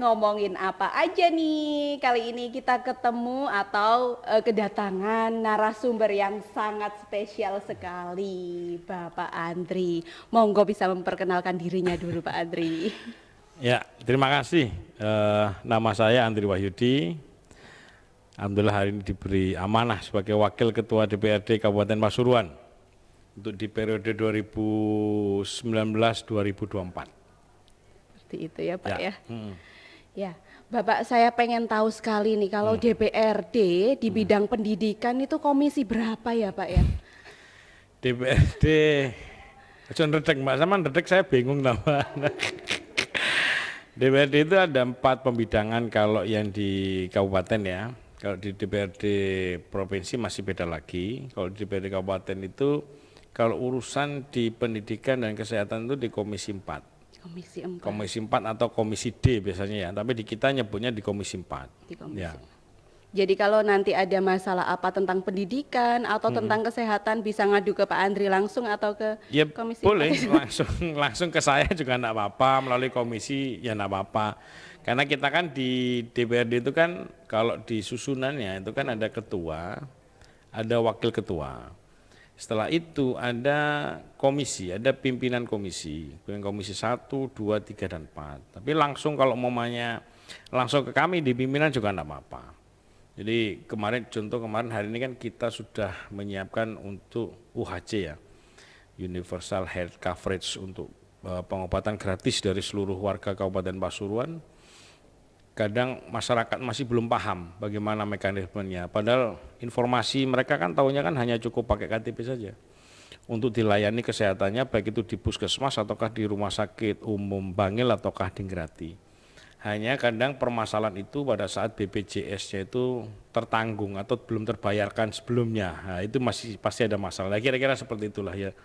ngomongin apa aja nih? Kali ini kita ketemu atau kedatangan narasumber yang sangat spesial sekali, Bapak Andri. Monggo bisa memperkenalkan dirinya dulu, Pak Andri. Ya, terima kasih. Nama saya Andri Wahyudi. Alhamdulillah hari ini diberi amanah sebagai Wakil Ketua DPRD Kabupaten Pasuruan untuk di periode 2019-2024. Seperti itu ya, Pak ya. Hmm. Ya, Bapak saya pengen tahu sekali nih kalau DPRD di bidang pendidikan itu komisi berapa ya, Pak ya? DPRD, jangan redek Mbak, sama redek saya bingung nama. DPRD itu ada 4 pembidangan kalau yang di kabupaten ya. Kalau di DPRD provinsi masih beda lagi. Kalau di DPRD kabupaten itu kalau urusan di pendidikan dan kesehatan itu di Komisi 4. Komisi 4. Komisi 4 atau Komisi D biasanya ya, tapi di kita nyebutnya di Komisi 4. Di komisi. Ya. Jadi kalau nanti ada masalah apa tentang pendidikan atau tentang kesehatan bisa ngadu ke Pak Andri langsung atau ke Ya komisi boleh 4? langsung ke saya juga enggak apa-apa, melalui komisi ya enggak apa-apa. Karena kita kan di DPRD itu kan kalau di susunannya itu kan ada ketua, ada wakil ketua. Setelah itu ada komisi, ada pimpinan komisi 1, 2, 3, dan 4. Tapi langsung kalau umpamanya langsung ke kami di pimpinan juga enggak apa-apa. Jadi kemarin hari ini kan kita sudah menyiapkan untuk UHC ya, Universal Health Coverage, untuk pengobatan gratis dari seluruh warga Kabupaten Pasuruan. Kadang masyarakat masih belum paham bagaimana mekanismenya, padahal informasi mereka kan tahunya kan hanya cukup pakai KTP saja untuk dilayani kesehatannya, baik itu di puskesmas ataukah di rumah sakit umum Bangil ataukah di Grati. Hanya kadang permasalahan itu pada saat BPJS-nya itu tertanggung atau belum terbayarkan sebelumnya. Nah, itu masih pasti ada masalah. Kira-kira seperti itulah ya.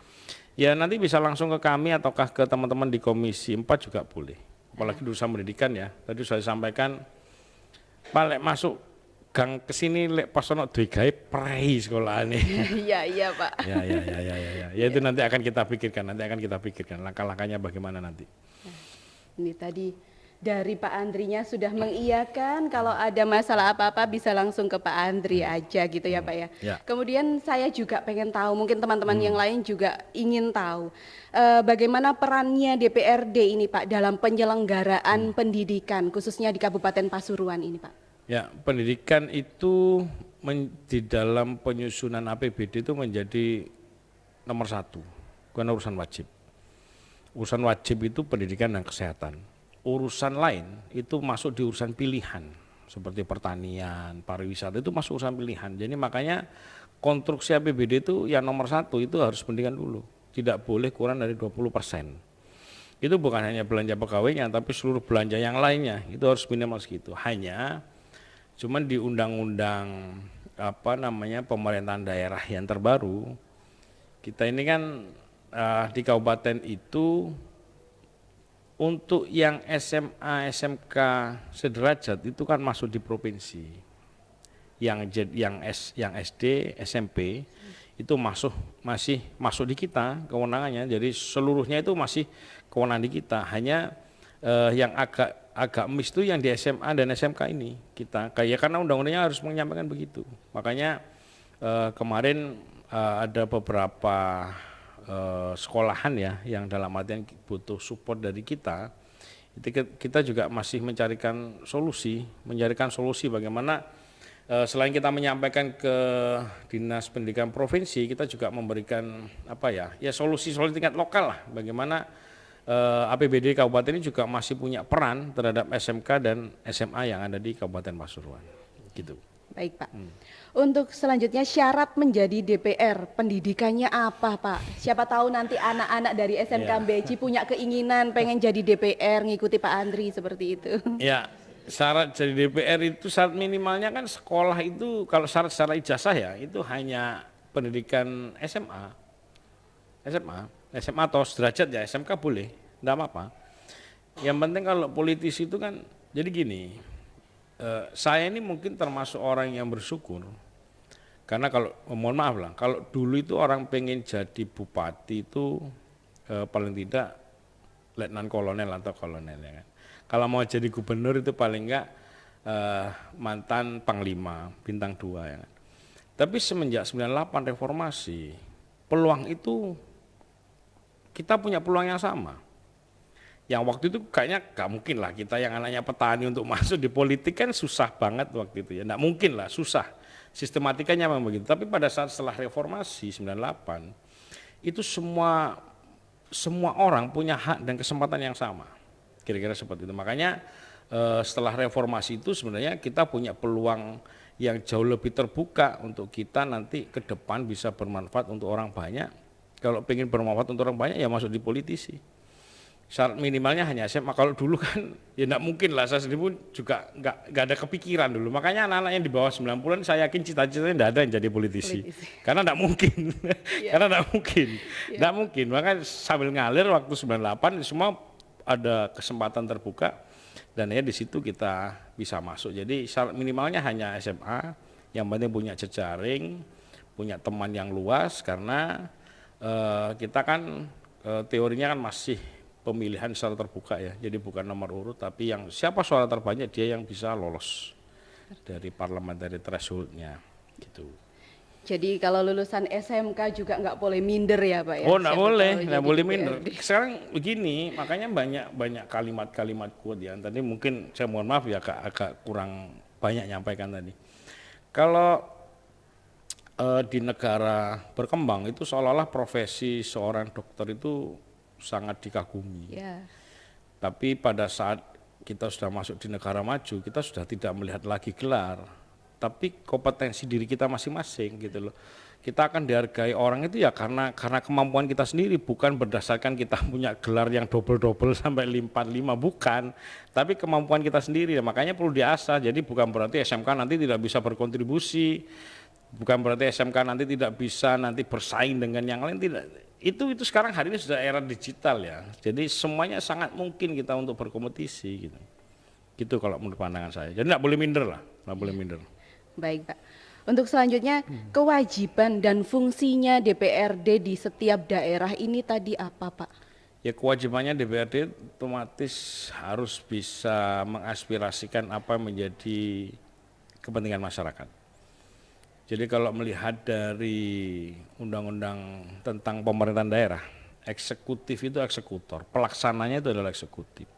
Ya nanti bisa langsung ke kami ataukah ke teman-teman di Komisi 4 juga boleh. Apalagi urusan pendidikan ya. Tadi sudah disampaikan, Pak lek masuk gang ke sini lek pas ono duwe gawe prei sekolah ini. Iya Pak. Ya. Ya itu nanti akan kita pikirkan, langkah-langkahnya bagaimana nanti. Ini tadi dari Pak Andrinya sudah mengiyakan kalau ada masalah apa-apa bisa langsung ke Pak Andri aja gitu ya Pak ya. Ya. Kemudian saya juga pengen tahu, mungkin teman-teman yang lain juga ingin tahu bagaimana perannya DPRD ini Pak dalam penyelenggaraan pendidikan khususnya di Kabupaten Pasuruan ini Pak. Ya, pendidikan itu di dalam penyusunan APBD itu menjadi nomor 1, bukan urusan wajib. Urusan wajib itu pendidikan dan kesehatan. Urusan lain itu masuk di urusan pilihan seperti pertanian, pariwisata itu masuk urusan pilihan. Jadi makanya konstruksi APBD itu yang nomor 1 itu harus pendidikan dulu, tidak boleh kurang dari 20%. Itu bukan hanya belanja pegawainya, tapi seluruh belanja yang lainnya itu harus minimal segitu. Hanya cuman di undang-undang pemerintahan daerah yang terbaru kita ini kan di kabupaten itu untuk yang SMA, SMK sederajat itu kan masuk di provinsi. Yang SD, SMP itu masih masuk di kita kewenangannya. Jadi seluruhnya itu masih kewenangan di kita. Hanya yang agak miss itu yang di SMA dan SMK ini kita karena undang-undangnya harus menyampaikan begitu. Makanya kemarin ada beberapa sekolahan ya yang dalam artian butuh support dari kita. Kita juga masih mencarikan solusi bagaimana selain kita menyampaikan ke Dinas Pendidikan Provinsi, kita juga memberikan solusi tingkat lokal lah, bagaimana APBD Kabupaten ini juga masih punya peran terhadap SMK dan SMA yang ada di Kabupaten Pasuruan gitu. Baik Pak. Untuk selanjutnya syarat menjadi DPR pendidikannya apa Pak? Siapa tahu nanti anak-anak dari SMK Beci punya keinginan pengen jadi DPR ngikuti Pak Andri seperti itu. Ya, syarat jadi DPR itu syarat minimalnya kan sekolah itu kalau syarat secara ijazah ya itu hanya pendidikan SMA atau sederajat ya, SMK boleh, enggak apa-apa. Yang penting kalau politisi itu kan jadi gini. Saya ini mungkin termasuk orang yang bersyukur karena kalau mohon maaf lah, kalau dulu itu orang pengen jadi bupati itu paling tidak letnan kolonel atau kolonel ya kan. Kalau mau jadi gubernur itu paling enggak mantan panglima bintang 2 ya kan. Tapi semenjak 98 reformasi, peluang itu kita punya peluang yang sama. Yang waktu itu kayaknya gak mungkin lah kita yang anaknya petani untuk masuk di politik kan susah banget waktu itu ya. Nggak mungkin lah, susah. Sistematikanya memang begitu. Tapi pada saat setelah reformasi 98, itu semua orang punya hak dan kesempatan yang sama. Kira-kira seperti itu. Makanya setelah reformasi itu sebenarnya kita punya peluang yang jauh lebih terbuka untuk kita nanti ke depan bisa bermanfaat untuk orang banyak. Kalau pengen bermanfaat untuk orang banyak ya masuk di politisi. Syarat minimalnya hanya SMA. Kalau dulu kan ya enggak mungkin lah, saya sendiri pun juga enggak ada kepikiran dulu. Makanya anak-anak yang di bawah 90-an saya yakin cita-citanya enggak ada yang jadi politisi. Karena enggak mungkin. Karena enggak mungkin. Enggak mungkin. Makanya sambil ngalir waktu 98 semua ada kesempatan terbuka dan ya di situ kita bisa masuk. Jadi syarat minimalnya hanya SMA, yang penting punya jejaring, punya teman yang luas karena kita kan teorinya kan masih pemilihan secara terbuka ya, jadi bukan nomor urut tapi yang siapa suara terbanyak dia yang bisa lolos dari parliamentary threshold-nya gitu. Jadi kalau lulusan SMK juga nggak boleh minder ya Pak ya? Oh nggak boleh, nggak boleh DPRD. minder. Sekarang begini, makanya banyak kalimat-kalimat quote ya. Tadi mungkin saya mohon maaf ya agak kurang banyak nyampaikan tadi. Kalau di negara berkembang itu seolah-olah profesi seorang dokter itu sangat dikagumi. Ya. Tapi pada saat kita sudah masuk di negara maju, kita sudah tidak melihat lagi gelar, tapi kompetensi diri kita masing-masing gitu loh. Kita akan dihargai orang itu ya karena kemampuan kita sendiri, bukan berdasarkan kita punya gelar yang double sampai 4-5, bukan. Tapi kemampuan kita sendiri, makanya perlu diasah. Jadi bukan berarti SMK nanti tidak bisa berkontribusi, bukan berarti SMK nanti tidak bisa nanti bersaing dengan yang lain, tidak. Itu sekarang hari ini sudah era digital ya. Jadi semuanya sangat mungkin kita untuk berkompetisi gitu. Gitu kalau menurut pandangan saya. Jadi enggak boleh minder lah, enggak boleh minder. Baik Pak. Untuk selanjutnya kewajiban dan fungsinya DPRD di setiap daerah ini tadi apa Pak? Ya kewajibannya DPRD otomatis harus bisa mengaspirasikan apa menjadi kepentingan masyarakat. Jadi kalau melihat dari undang-undang tentang pemerintahan daerah, eksekutif itu eksekutor, pelaksananya itu adalah eksekutif.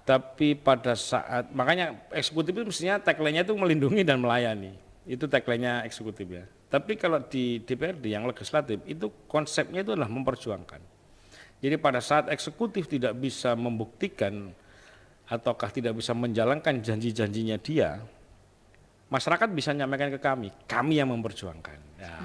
Tapi pada saat, makanya eksekutif itu mestinya tagline-nya itu melindungi dan melayani, itu tagline-nya eksekutif ya. Tapi kalau di DPRD yang legislatif itu konsepnya itu adalah memperjuangkan. Jadi pada saat eksekutif tidak bisa membuktikan ataukah tidak bisa menjalankan janji-janjinya dia, masyarakat bisa menyampaikan ke kami yang memperjuangkan. Ya,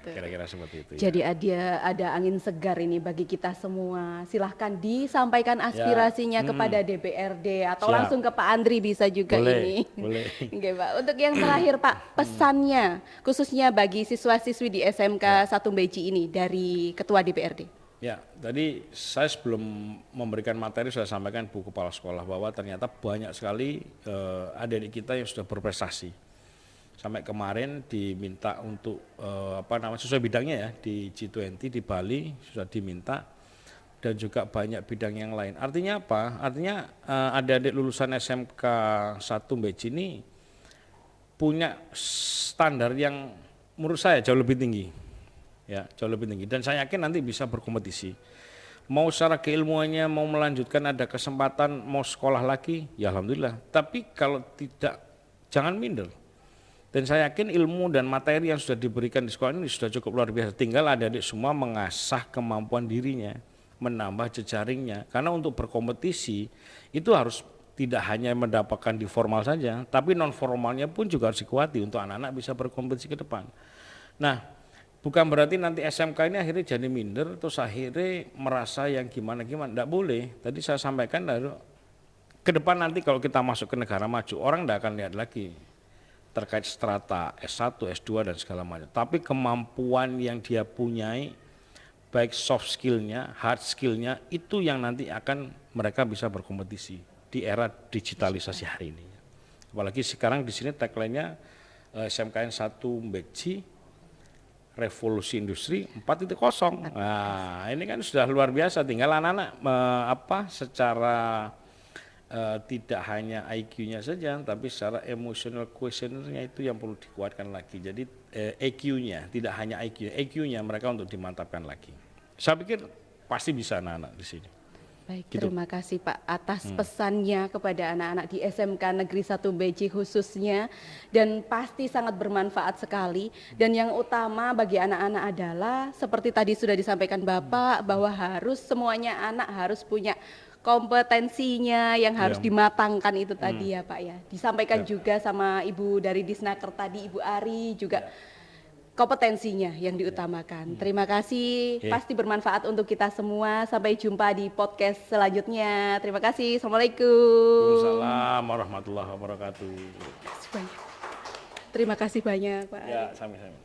kira-kira seperti itu. Jadi ada angin segar ini bagi kita semua. Silahkan disampaikan aspirasinya kepada DPRD atau langsung ke Pak Andri bisa juga ini. Boleh. Oke, Pak. Untuk yang terakhir Pak, pesannya khususnya bagi siswa-siswi di SMK 1 Beji ini dari Ketua DPRD. Ya, tadi saya sebelum memberikan materi sudah sampaikan Bu Kepala Sekolah bahwa ternyata banyak sekali adik-adik kita yang sudah berprestasi. Sampai kemarin diminta untuk sesuai bidangnya ya di G20 di Bali sudah diminta dan juga banyak bidang yang lain. Artinya apa? Artinya adik-adik lulusan SMK 1 Beji ini punya standar yang menurut saya jauh lebih tinggi. Ya, jauh lebih tinggi dan saya yakin nanti bisa berkompetisi. Mau secara keilmuannya mau melanjutkan ada kesempatan mau sekolah lagi, ya alhamdulillah. Tapi kalau tidak jangan minder. Dan saya yakin ilmu dan materi yang sudah diberikan di sekolah ini sudah cukup luar biasa. Tinggal adik-adik semua mengasah kemampuan dirinya, menambah jejaringnya. Karena untuk berkompetisi itu harus tidak hanya mendapatkan di formal saja, tapi non formalnya pun juga harus dikuati untuk anak-anak bisa berkompetisi ke depan. Nah, bukan berarti nanti SMK ini akhirnya jadi minder, terus akhirnya merasa yang gimana-gimana. Tidak boleh. Tadi saya sampaikan ke depan nanti kalau kita masuk ke negara maju, orang tidak akan lihat lagi terkait strata S1, S2 dan segala macam. Tapi kemampuan yang dia punyai, baik soft skillnya, hard skillnya, itu yang nanti akan mereka bisa berkompetisi di era digitalisasi hari ini. Apalagi sekarang di sini tagline-nya SMKN 1 Beji, revolusi industri 4.0. Nah, ini kan sudah luar biasa. Tinggal anak-anak secara tidak hanya IQ-nya saja, tapi secara emotional questionnaire-nya itu yang perlu dikuatkan lagi. Jadi EQ-nya, tidak hanya IQ, EQ-nya mereka untuk dimantapkan lagi. Saya pikir pasti bisa anak-anak di sini. Baik, Gitu. terima kasih Pak atas pesannya kepada anak-anak di SMK Negeri 1 Beji khususnya, dan pasti sangat bermanfaat sekali. Dan yang utama bagi anak-anak adalah seperti tadi sudah disampaikan Bapak bahwa semuanya anak harus punya kompetensinya yang harus Ya. dimatangkan itu tadi ya Pak ya. Disampaikan juga sama Ibu dari Disnaker tadi, Ibu Ari juga kompetensinya yang diutamakan. Terima kasih, pasti bermanfaat untuk kita semua. Sampai jumpa di podcast selanjutnya. Terima kasih. Assalamualaikum. Waalaikumsalam warahmatullahi wabarakatuh. Terima kasih banyak Pak. Ya, sami-sami.